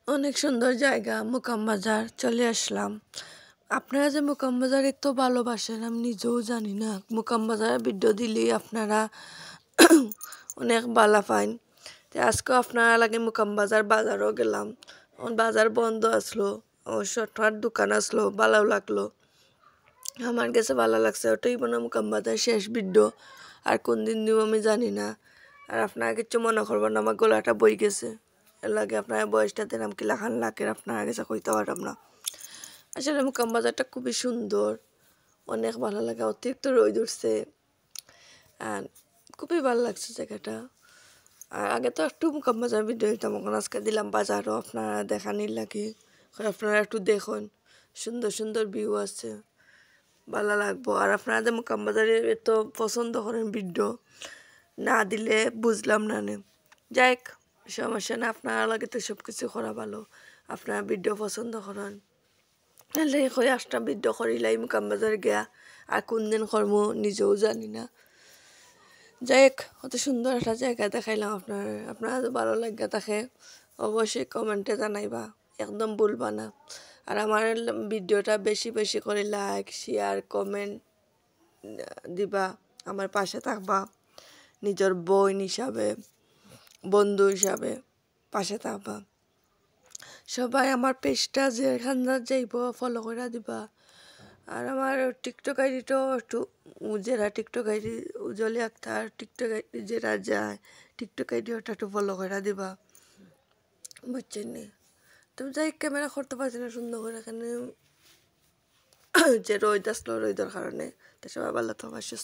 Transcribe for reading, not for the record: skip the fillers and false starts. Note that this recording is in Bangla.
অনেক সুন্দর জায়গা মুকাম বাজার চলে আসলাম। আপনারা যে মুকাম বাজার এত ভালোবাসেন আমি নিজেও জানি না। মুকাম বাজারে ভিডিও দিলেই আপনারা অনেক ভালো পাইন। আজকে আপনারা লাগে মুকাম বাজারও গেলাম। বাজার বন্ধ আসলো, ছোট্ট দোকান আসলো, ভালো লাগলো। আমার কাছে ভালো লাগছে। ওটাই মনে মুকাম বাজার শেষ ভিডিও। আর কোন দিন দিব আমি জানি না। আর আপনারা কিছু মনে করবেন না, আমার গলাটা বই গেছে। এর লাগে আপনার বয়সটা দিলাম কি লাখান লাখের আপনার কাছে কইতে পারলাম না। আসলে মুকাম বাজারটা খুবই সুন্দর, অনেক ভালো লাগে। অতিরিক্ত রোদ উঠছে আর খুবই ভালো লাগছে জায়গাটা। আর আগে তো একটু মুকাম বাজার ভিডিও দিতাম, এখন আজকে দিলাম বাজারও আপনারা দেখানির লাগে। আপনারা একটু দেখুন, সুন্দর সুন্দর ভিউ আছে, ভালো লাগবো। আর আপনারা যে মুকাম বাজারে এত পছন্দ করেন ভিডিও, না দিলে বুঝলাম না নে। যাই হোক, সমস্যা না, আপনারা লাগে তো সব কিছু করা ভালো। আপনারা ভিডিও পছন্দ করেন, তাহলে কই আসটা ভিডিও করিলাই মুকাম বাজার গিয়া। আর কোন দিন কর্ম নিজেও জানি না। যাই হোক, অত সুন্দর একটা জায়গা দেখাইলাম আপনারা তো ভালো লাগে থাকে অবশ্যই কমেন্টে জানাইবা, একদম ভুলবা না। আর আমার ভিডিওটা বেশি বেশি করে লাইক শেয়ার কমেন্ট দিবা, আমার পাশে থাকবা, নিজের বোন হিসাবে বন্ধু হিসাবে পাশে থাকবা। সবাই আমার পেজটা যেখানে যাইব ফলো করে দিবা। আর আমার টিকটক আইডিটাও একটু, যারা TikTok ID Ujjwali Akter TikTok ID যারা যায়, টিকটক আইডিও একটু ফলো করে দিবা, বুঝছেন নি? তুমি যাই ক্যামেরা করতে পারছি না সুন্দর করে, এখানে যে রোদ আসলো রোদের কারণে। তো সবাই ভালো থাকবা, সুস্থ